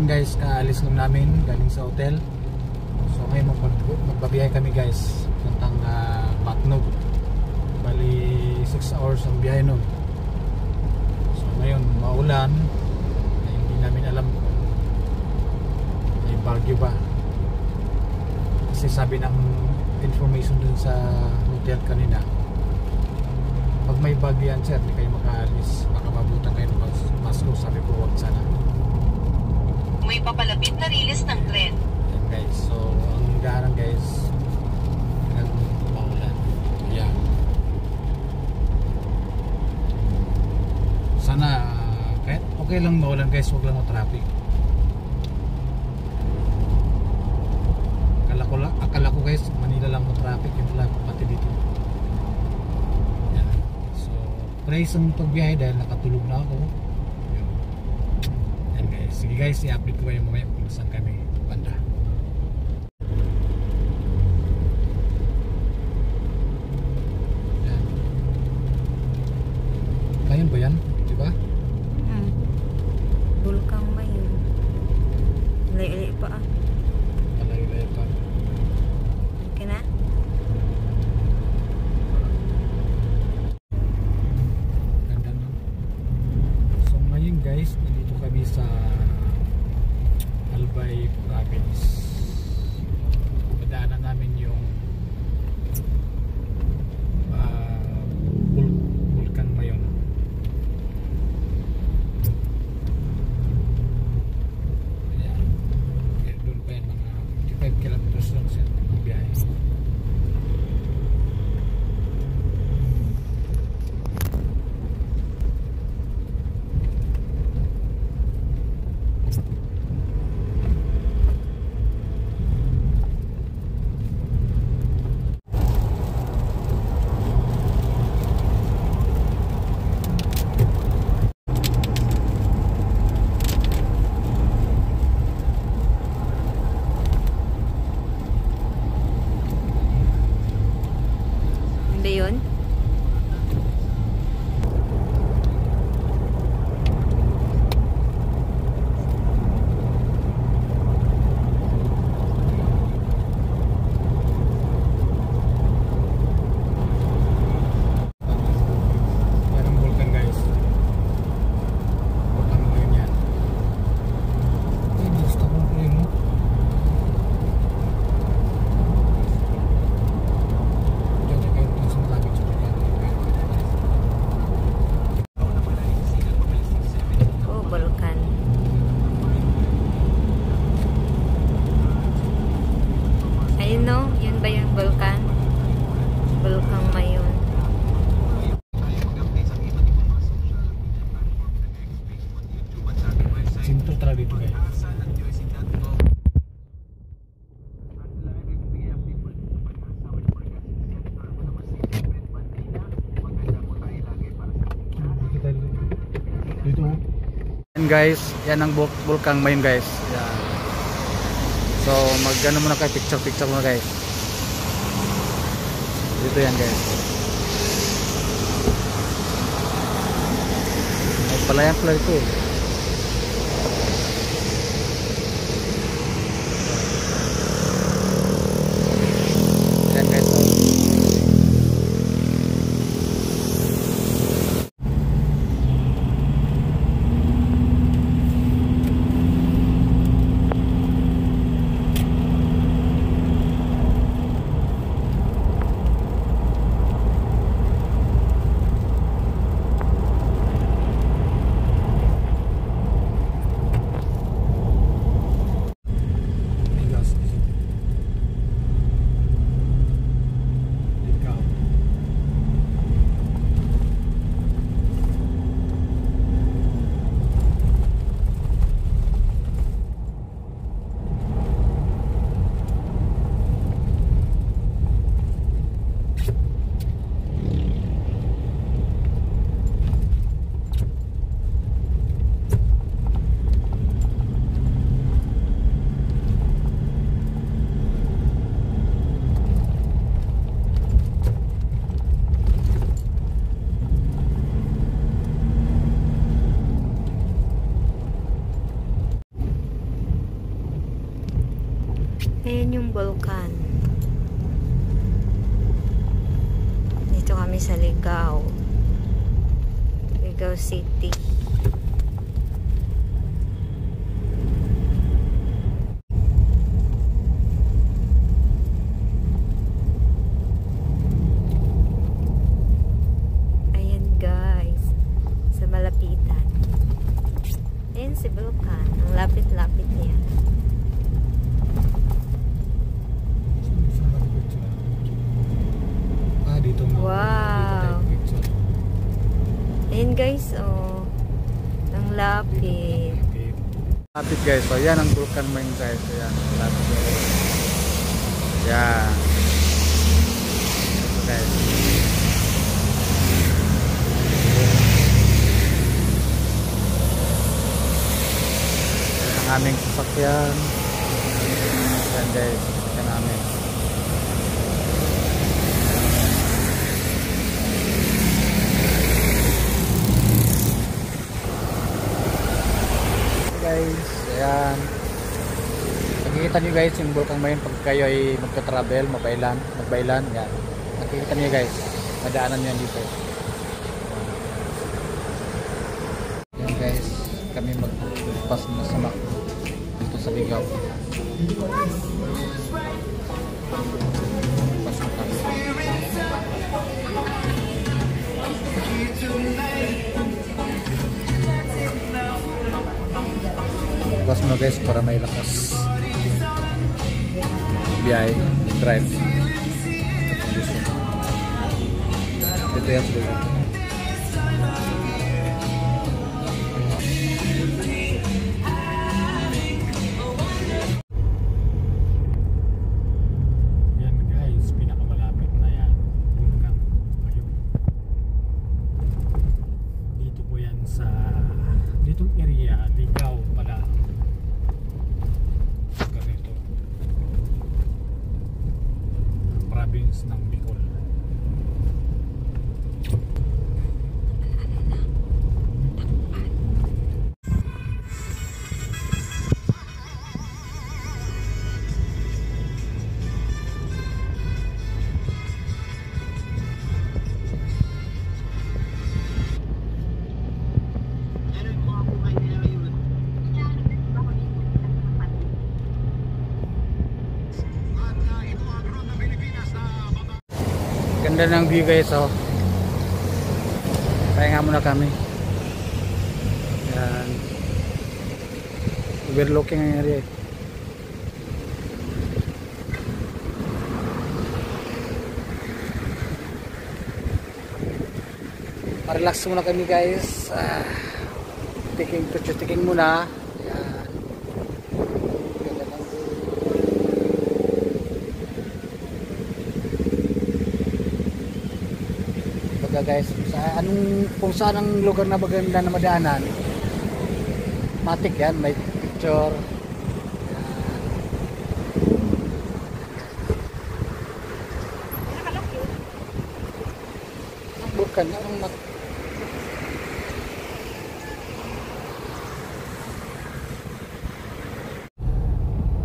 ngayon guys, kaalis lang namin galing sa hotel. So ngayon magbabiyahe kami guys puntang Matnog. Bali 6 hours ang biyahe nun. So ngayon maulan, hindi namin alam kung may bagyo ba, kasi sabi ng information dun sa hotel kanina, pag may bagyo yan sir, hindi kayo makaalis, baka mabutan kayo ng masko. Sabi ko wag sana. May papalapit na rilis ng tren. Yan guys, so ang garang guys, maulan. Yeah. Sana kahit okay lang maulan guys, wag lang traffic. Akala ko guys, Manila lang traffic, yung pala pati dito. Yan. So praise ang pagbiyahe dahil nakatulog na ako. Yan guys, sige guys, i-update ko kayo mamaya kung saan kami banda. Yan. Mayon ba yan? Diba? Bulkang Mayon. Lay-lay pa ah. Malay-lay pa. Okay na? Ganda no? So ngayon guys, nandito kami sa Albay Province. Padaanan namin yung Bulkang Mayon. Ayan. Okay, doon pa yan, mga 55 kilometers lang siya ang biyahe. Hindi yun? Parang bulkan guys. Bulkan Mayon yan. Gusto ko po yun. Oh, Bulkan. Ayun no? Yun ba yung Bulkan? Bulkang Mayon. Sintro talaga dito guys. Dito. Yan guys, yan ang Bulkang Mayon guys. Yan. So mag-ano muna kayo, picture muna guys. Dito yan guys. May palayan pala ito. Yan guys. Ayan yung Bulkan. Dito kami sa Ligao. Ligao City. Ayan guys. Sa malapitan. Ayan si Bulkan. Ang lapit-lapit niya. Dito mo. Wow. Dito tayo picture. Ayan guys, oh. Ang lapit. Lapit guys. So yan ang Bulkan Mine guys. Ayan. Lapit. Yan. Ito guys. Yan ang aming sasakyan. Yan guys. Yan namin. Guys, ayan. Nakikita niyo guys yung Bulkan Mine pag kayo ay magta-travel, magbaylan, yan. Nakikita niyo guys, madaanan niyo yan dito. Yan guys, kami magpas na sa Macdo dito sa Ligao. Pas na kami. Bukas mo guys para may lakas biyahe, drive ito yan sila. Yan guys, pinakamalapit na yan Bulkan Mayong. Dito po yan sa ditong area, Ligao pala. Ganito. Province ng Bicol. Ganda ng view guys, oh. Pahinga muna kami. Yan. Overlooking ang area. Relax muna kami guys. Taking muna. Yan. Ganda ng view. Guys, kung saan ang lugar na maganda na madaanan, matik yan, may picture. Ang Bulkan ang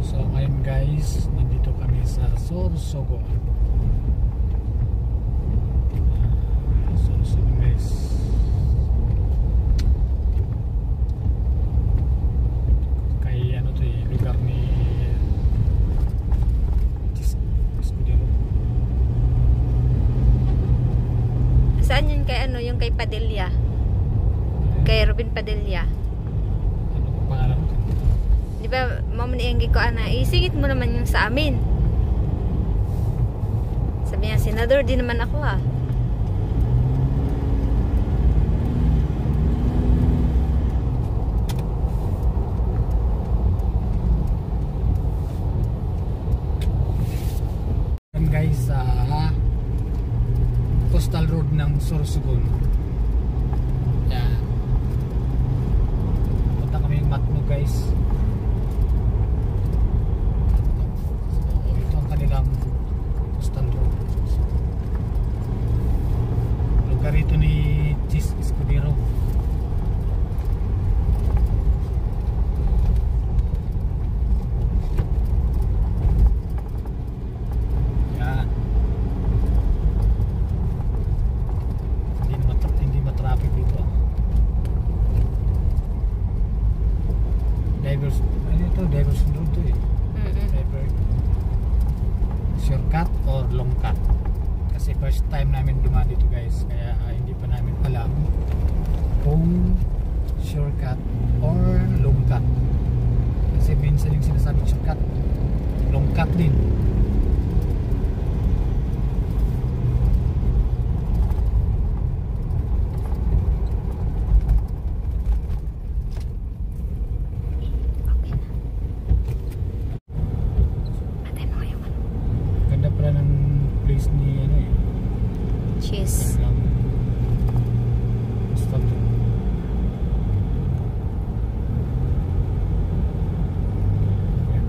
so ngayon guys, nandito kami sa Sorsogon. Saan yun kay ano, yung kay Padilla? Kay Robin Padilla. Ano kung pangalan? Di ba, mamunianggi ko ana, isingit mo naman yung sa amin. Sabi niya, senador din naman ako ha. Guys, coastal road ng Sorsogon. Yan. Punta kami yung Macdo guys. Ito ang kanilang coastal road. Lugar ito ni Chis Escudero. Divers, ano ito? Divers road to eh. Mm-mm. Diver. Shortcut or long cut. Kasi first time namin dumaan dito guys. Kaya hindi pa namin alam kung shortcut or long cut. Kasi minsan yung sinasabing shortcut, long cut din. Atay mo yung ano. Ganda pala ng place ni ano eh. Cheese. Talagang stop to. Ayan.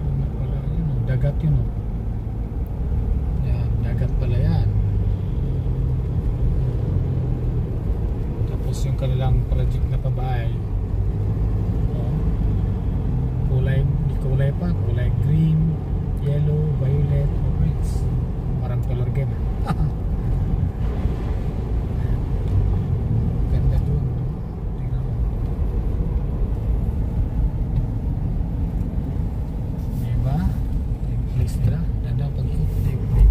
Ano pala yun oh, dagat yun oh. Yan, dagat pala yan. Tapos yung kanilang project na pabahay, oh, kulay pa, kulay green, yellow, violet, orange. Parang color game. Ganda doon. Tingnan mo. Diba? Yung place nila. Ganda pag-ikot.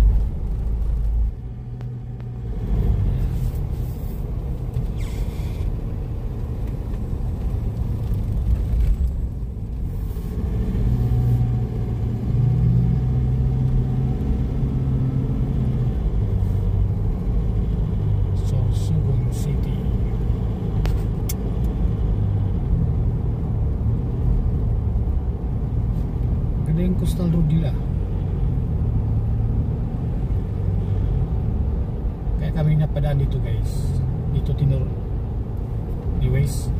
Sorsogon City. Ganda yung coastal road nila. Kaya kami napadaan dito guys. Dito tinuro. Anyways,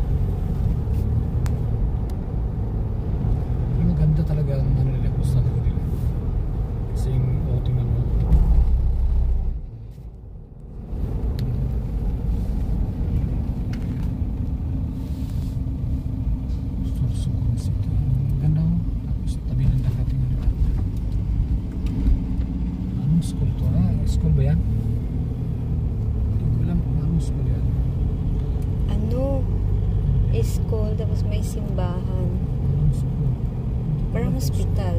maganda talaga ang ano nila, coastal road nila. Kasi yung tingnan mo. Sorsogon City. Ganda oh. Tapos tabi ng dagat yung nila. Anong school to? School ba yan? Hindi ko alam kung anong school yan. Ano? School, tapos may simbahan. Anong school? Hindi ko Parang alam kung hospital.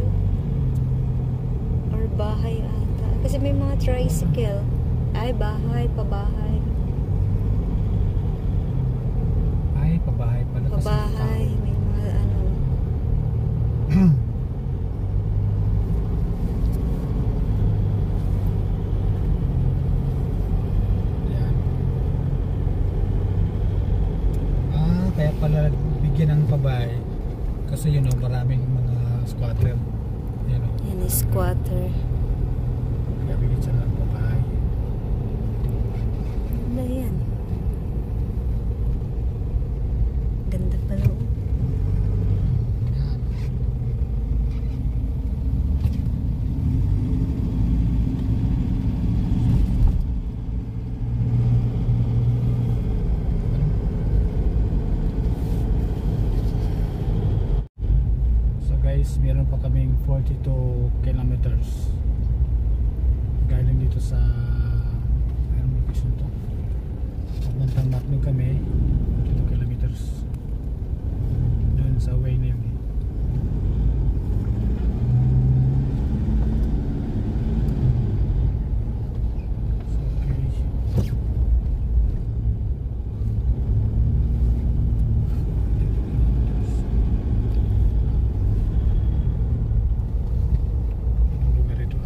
Or bahay ata. Kasi may mga tricycle. Ay, bahay, pabahay. Ay, pabahay pala. Kasi Pabahay. May mga ano. Yan. Kaya pala bigyan ng pabahay. Kasi yun o, maraming mga squatter. Yan o. Yan is squatter. Kaya bigyan siya ng pabahay. Ano yan? Ganda pala. Oh. Yan. So guys, meron pa kaming 42 kilometers galing dito sa anong location to? Papuntang Matnog kami 42 kilometers doon sa way na yun. So, okay. Anong lugar ito?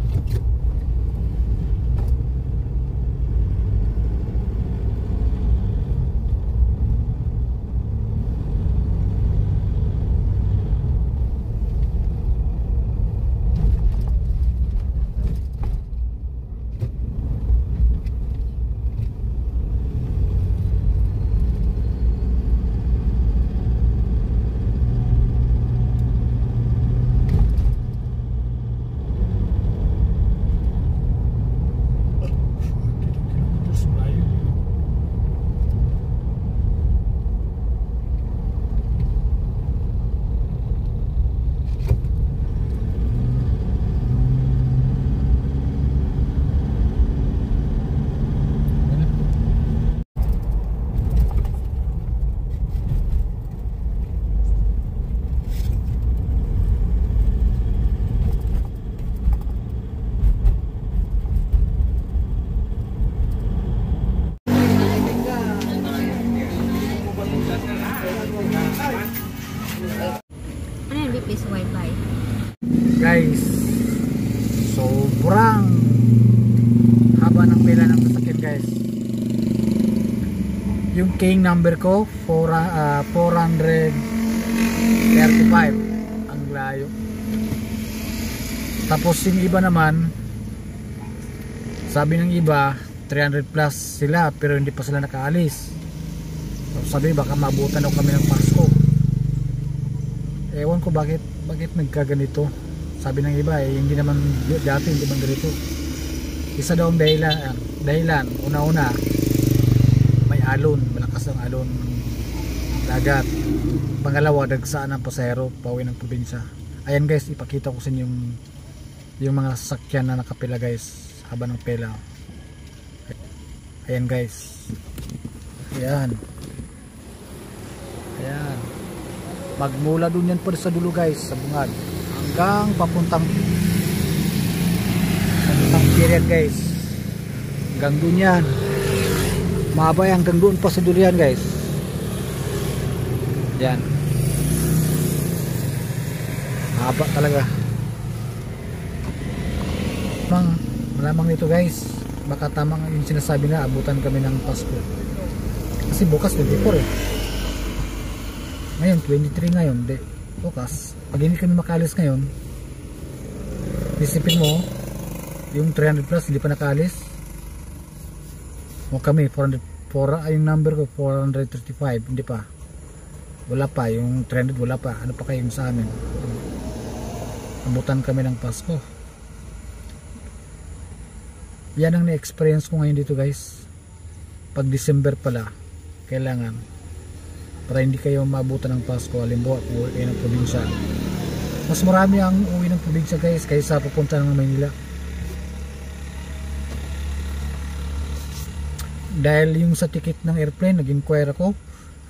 Ano yung BPS Wi-Fi? Guys, sobrang haba ng pila ng sasakyan guys. Yung king number ko 435 ang layo. Tapos yung iba naman, sabi ng iba 300 plus sila pero hindi pa sila nakaalis. So, sabi baka maabutan daw kami ng Pasko. Ewan ko bakit nagkaganito. Sabi ng iba hindi naman dati, hindi man ganito. Isa daw ang dahilan una may alon, malakas ang alon dagat. Pangalawa, dagsaan ng pasahero pauwi ng probinsya. Ayan guys, ipakita ko sa inyo yung mga sasakyan na nakapila guys habang ng pila. Ayan guys, ayan, magmula dun yan pa sa dulo guys, sa bungad hanggang papuntang period guys, hanggang dun yan, mabay hanggang doon pa sa dulo yan guys. Yan, haba talaga. Malamang nito guys, baka tamang yung sinasabi na abutan kami ng Pasko kasi bukas 24 ngayon 23 ngayon, bukas pag hindi kami makalis ngayon, isipin mo yung 300 plus hindi pa nakalis o kami 400, yung number ko 435 hindi pa, wala pa yung 300, wala pa, ano pa kayo sa amin, abutan kami ng Pasko. Yan ang na-experience ko ngayon dito guys. Pag December pala, kailangan para hindi kayo maabutan ng Pasko. Halimbawa, uwi ng probinsya, mas marami ang uwi ng probinsya guys kaysa pupunta ng Maynila. Dahil yung sa ticket ng airplane, nag-inquire ako,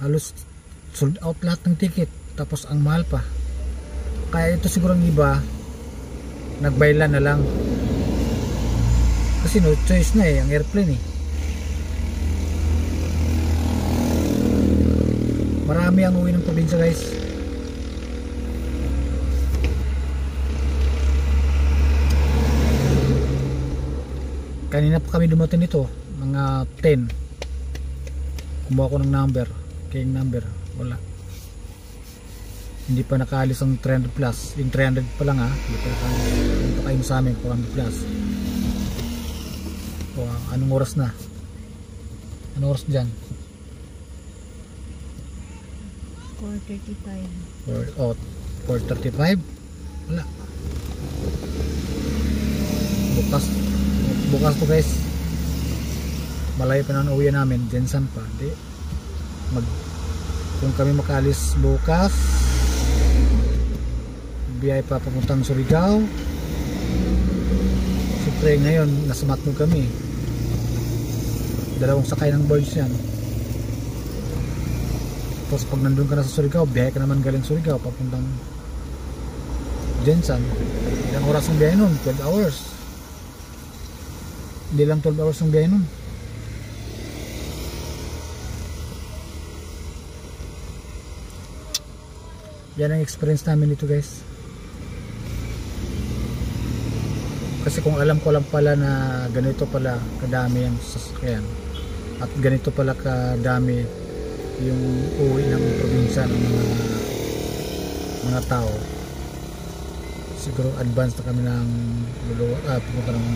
halos sold out lahat ng ticket, tapos ang mahal pa. Kaya ito siguro ang iba nagbaylan na lang kasi no choice na ang airplane marami ang uwi ng probinsya guys. Kanina pa kami dumating nito mga 10, kumuha ko ng number, king number, wala, hindi pa nakaalis ang 300 plus, yung 300 pa lang hindi pa kayo sa amin 400 plus. O, anong oras na? Anong oras dyan? 4:35. 4:35? Wala. Bukas po guys, malayo pa na ang uwi namin, Jensan pa. Kung kami makalis bukas, biyay pa papuntang Surigao. Siyempre ngayon nasa Matnog kami, dalawang sakay ng birds yan. Tapos pag nandun ka na sa Surigao, biyahe ka naman galing Surigao papuntang Jensan. Ilang oras ang biyahe nun? 12 hours. Hindi lang 12 hours ang biyahe nun. Yan ang experience namin dito guys. Kasi kung alam ko lang pala na ganito pala kadami ang sasakyan at ganito pala kadami yung uwi ng probinsya ng mga tao, siguro advance na kami ng pumunta ng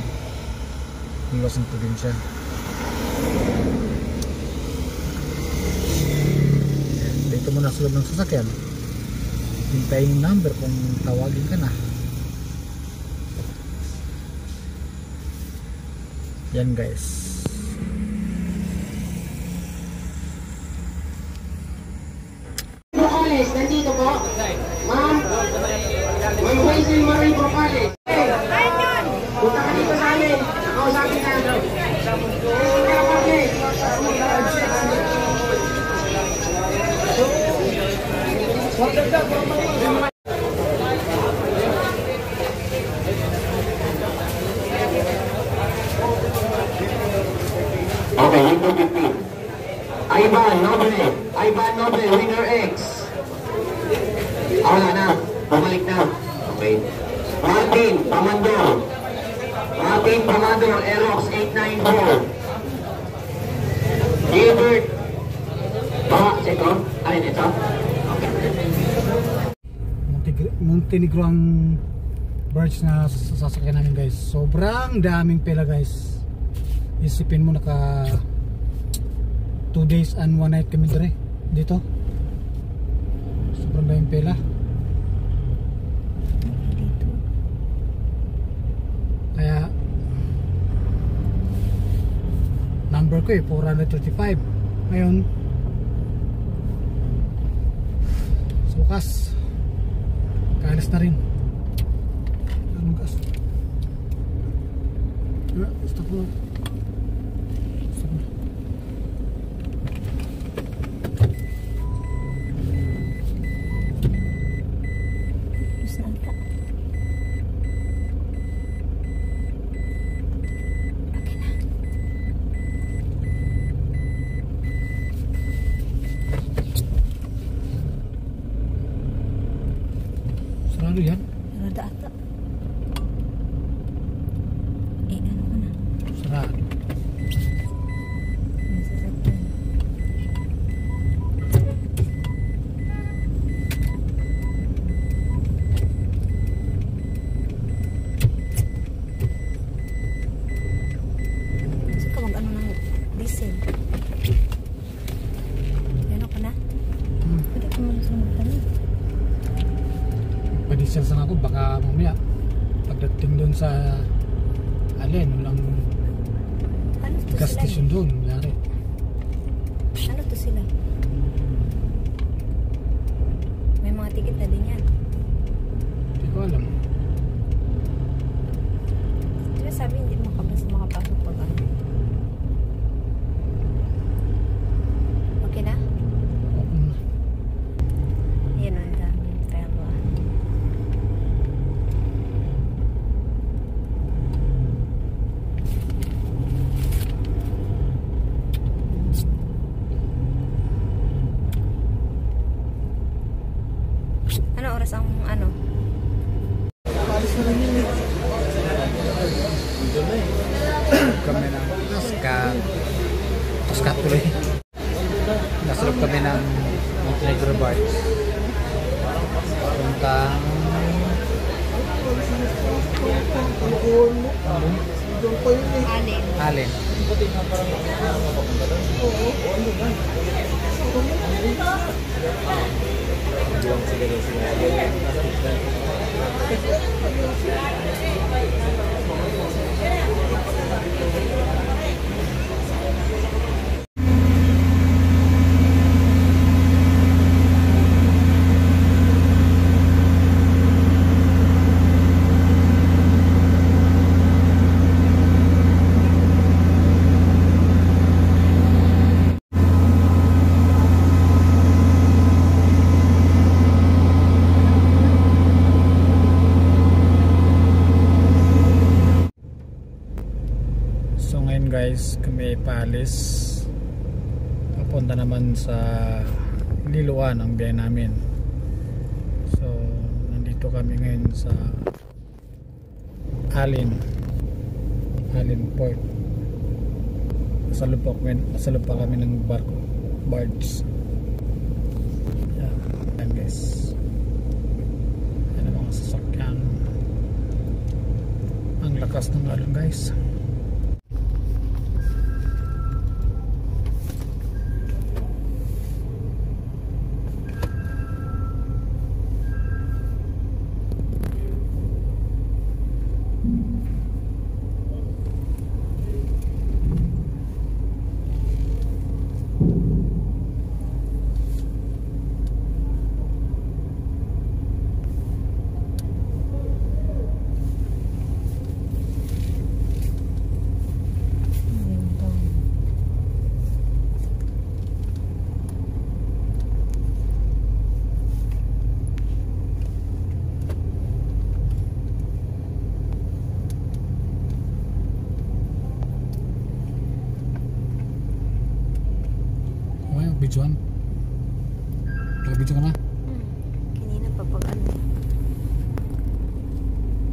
luwas ng probinsya. Dito muna sa loob ng sasakyan, hintayin yung number kung tawagin ka na. Yan guys. Brocales, nandito po. Ma'am Hazel Marie Brocales. Punta ka dito sa amin. Nakausapin ka. Okay, window 15. Ivan Noble, winner X. Wala na. Pabalik na. Okay. Martin Pamandor. Martin Pamandor, Aerox 894. Gilbert. Ito? Alin ito? Okay. Montenegro ang birds na sasakyan namin guys. Sobrang daming pela guys. Isipin mo naka 2 days and 1 night kami dito. Sobrang daming pela. Kaya number ko 435. Ngayon bukas kaalis na rin. Anong gas? Stop mo. Stop mo. Gusto na ata. Okay na. Sarado yan? Sarado ata. Ano ko na? Sarado. May sasakyan. Gusto ka mag-ano ng diesel? Ano ka na? Pwede ko muna sa magtanong. Padisel sana ako baka mamaya pagdating doon sa alin walang Ano to gas sila? station doon nangyari. Ano to sila? May mga ticket na din yan. Hindi ko alam. Diba sabi hindi makapasok pag ano? Okay na? Yan ang daming pera. Ano oras ang ano? Kami ng Toscat tuloy. Nasalog kami ng Montenegro Barge. Puntang Alin. Alin. So ngayon guys, kami paalis. Papunta naman sa Liloan ang biyahe namin. So nandito kami ngayon sa Alin Port. Nasa pa kami ng barge. Yan guys. Yan ang mga sasakyan. Ang lakas ng alon guys. Videoan? Nag-video ka na? Kanina pa pag ano.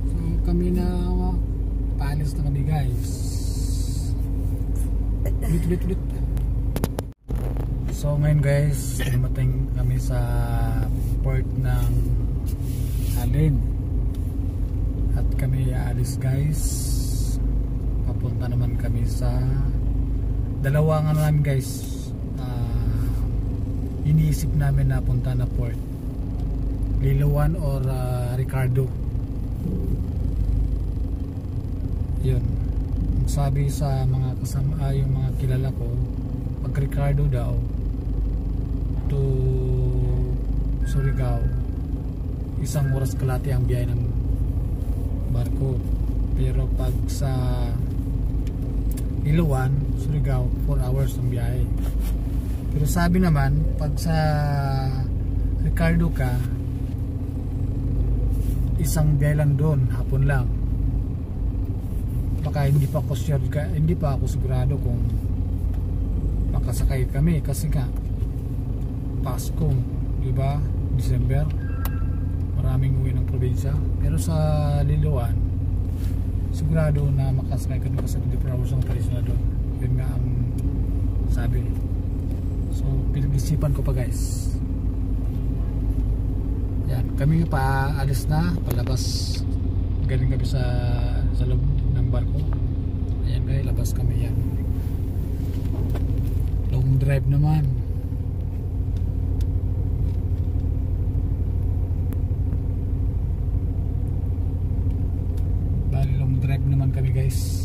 So kami na paalis na kami guys. Ulit. So ngayon guys, dumating kami sa port ng Alin. At kami aalis guys. Papunta naman kami sa dalawang ano namin guys. Iniisip namin na punta na port. Liloan or Ricardo. Yun. Sabi sa mga kasama, yung mga kilala ko, pag Ricardo daw to Surigao, 1 oras kalahati ang biyahe ng barko. Pero pag sa Liloan, Surigao, 4 hours ang biyahe. Pero sabi naman, pag sa Ricardo ka, isang biyahe lang doon, hapon lang. Baka hindi pa ako sigurado kung makasakay kami kasi nga Pasko, di ba? December, maraming uwi ng probinsya. Pero sa Liloan, sigurado na makasakay kami kasi 24 hours ang palis na doon. Yun nga ang sabi. So pinag-isipan ko pa guys. Yan, kami paalis na, palabas. Galing kami sa loob ng barko. Ayan guys, labas kami yan. Long drive naman. Bali long drive naman kami guys.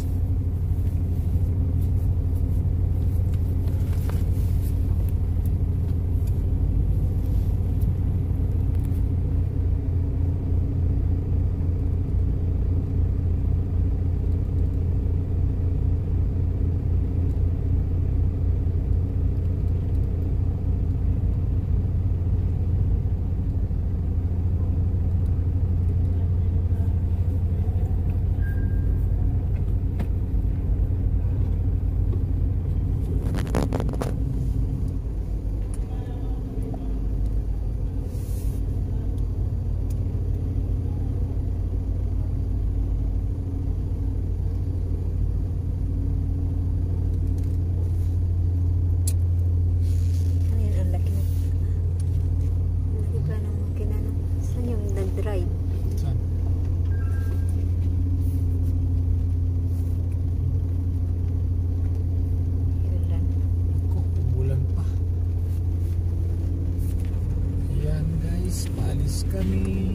Kami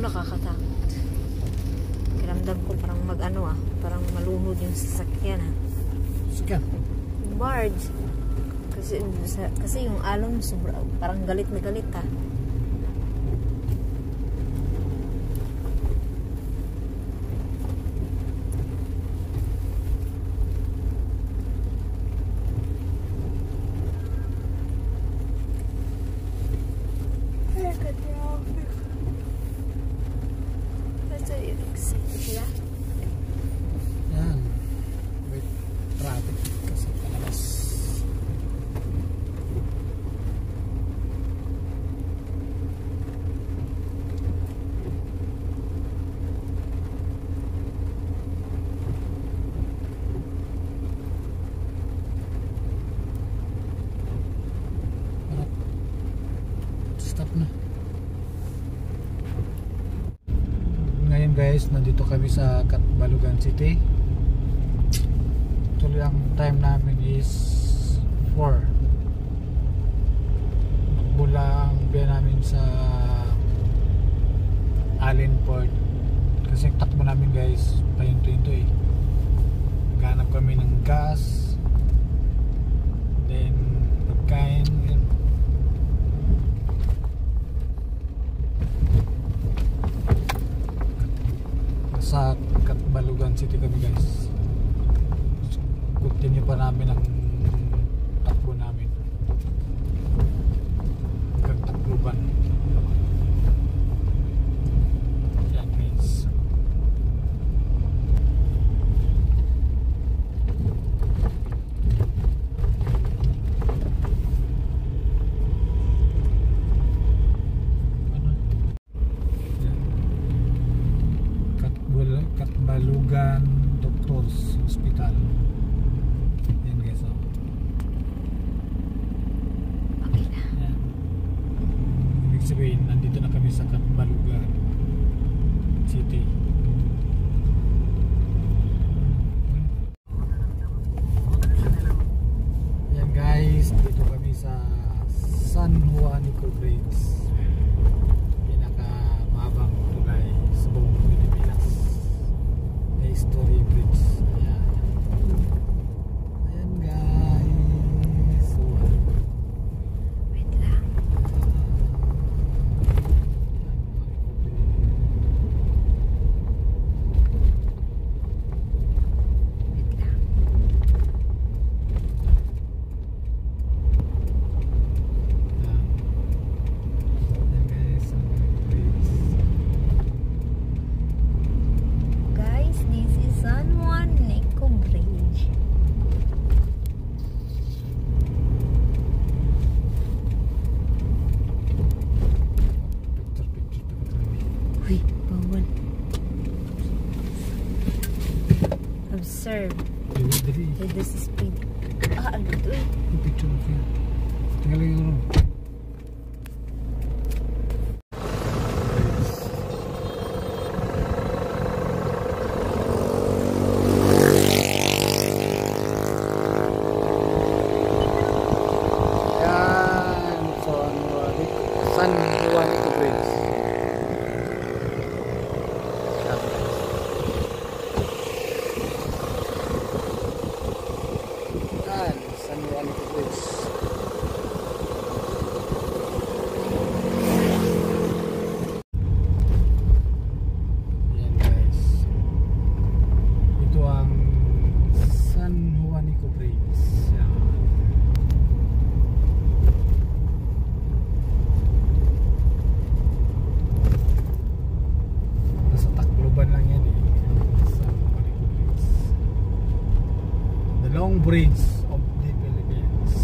nakakatakot. Kiramdam ko parang parang malunod yung sasakyan Sasakyan? Barge. Kasi yung alon parang galit na galit Yan. Wait, traffic kasi palabas. Stop na. Ngayon guys, nandito kami sa Catbalogan City. Tuloy ang time namin is 4. Magmula ang biyahe namin sa Alin Port. Kasi takbo namin guys, pahinto-hinto eh. Naghanap kami ng gas then pagkain yun. Sa Catbalogan City kami guys. Continue pa namin ang takbo namin hanggang Tacloban. Yan guys. Catbalogan Doctors Hospital. Yan guys, oh. Okay na. Yan. Ibig sabihin, nandito na kami sa Catbalogan City. Yan guys, dito kami sa San Juanico Bridge. Pinaka-mahabang tulay sa buong Pilipinas. History Bridge. Ayan. Ayan guys. So, Wait lang. Wait lang. Ayan guys. San Juanico Bridge. Guys, this is San Juanico Bridge. Picture pa kami. Uy, bawal. Observe. Dali. This is speed. Ano ito eh? Picture mo kaya. Tingnan lang yung San Juanico Bridge. Yan, San Juanico Bridge. Yan guys. Ito ang San Juanico Bridge. Yan. Nasa Tacloban lang yan eh. San Juanico Bridge. The long bridge of the Philippines.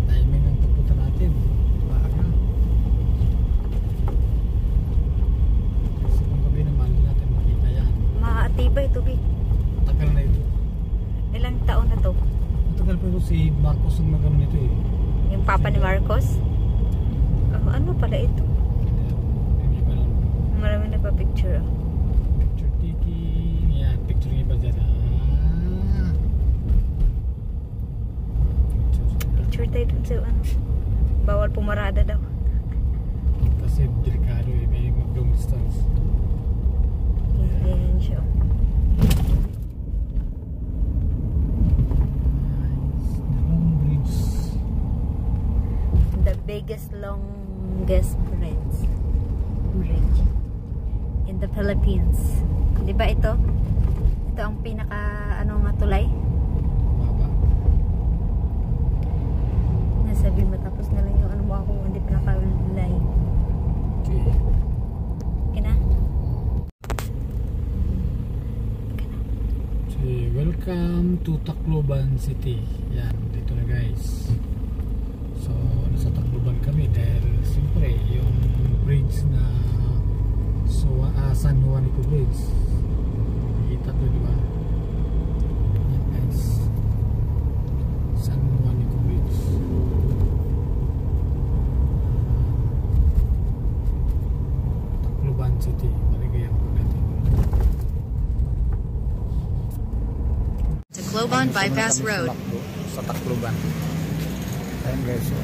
Timing ang pagpunta natin. Maaga. Kasi kung gabi naman, hindi natin makita yan. Maatibay ito, Bi. Matagal na ito. Ilang taon na to? Matagal pa ito si Marcos ang nagano nito eh. Yung papa ni Marcos? Oh, ano pala ito? Hindi pa lang. Marami nagpa-picture. Picture taking. Yan, picture nga ba dyan? Picture tayo dun sa ano. Bawal pumarada daw. Kasi delikado eh. May long distance. Yan siya. Nice. The long bridge. The biggest, longest bridge in the Philippines. Di ba ito? Ito ang pinaka ano nga tulay? Baba. Nasabi matapos na lang yung ano mo ako hindi pa nakalay. Okay. Okay na? Okay, welcome to Tacloban City. Yan, dito na guys. So, nasa Tacloban kami dahil siyempre yung bridge na San Juanico Bridge. Nakikita to, di ba? Yan guys. Leyte, Maligayan po Leyte. Tacloban Bypass Road. Sa Tacloban. Ayan guys, so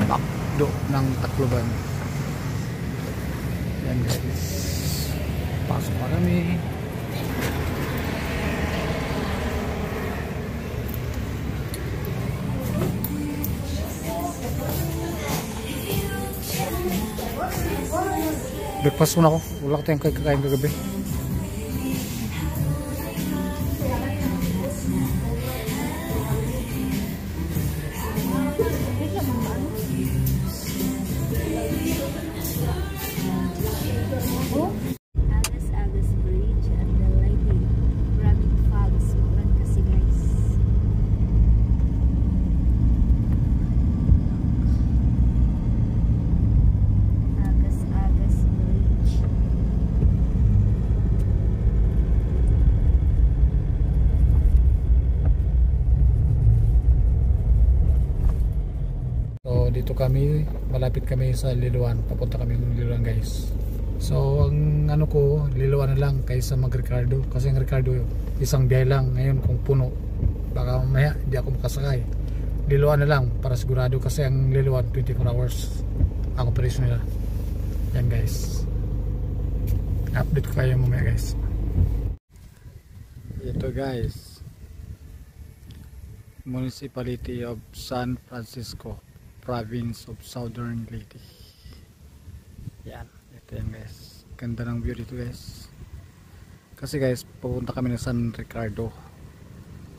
Bakdo ng Tacloban. Ayan guys, pasok pa kami. Breakfast muna ako. Wala ko tayong kakain kagabi. Agas Bridge at the Leyte Rabbit Falls. Ulan kasi guys. Agas Bridge. So dito kami, malapit kami sa Liloan. Papunta kami ng Liloan guys. So ang ano ko, Liloan na lang kaysa mag-Ricardo. Kasi ang Ricardo isang biyahe lang. Ngayon kung puno, baka mamaya hindi ako makasakay. Liloan na lang para sigurado, kasi ang Liloan 24 hours ang operation nila. Yan guys, update ko kayo mamaya guys. Ito guys, Municipality of San Francisco, Province of Southern Leyte. Yan, ito yan guys. Ganda ng view dito guys. Kasi guys, pupunta kami ng San Ricardo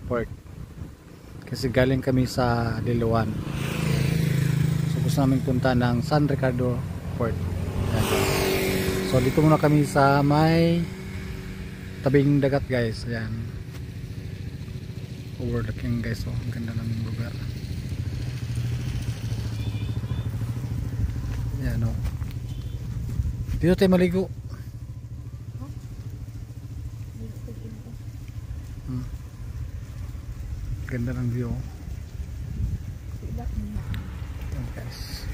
Port. Kasi galing kami sa Liloan. So gusto namin punta ng San Ricardo Port. Yan guys. So dito muna kami sa may tabing dagat guys. Yan. Overlooking guys. Oh, ang ganda ng lugar. Yan oh. Dito tayo maligo. Ganda ng view. Yan guys.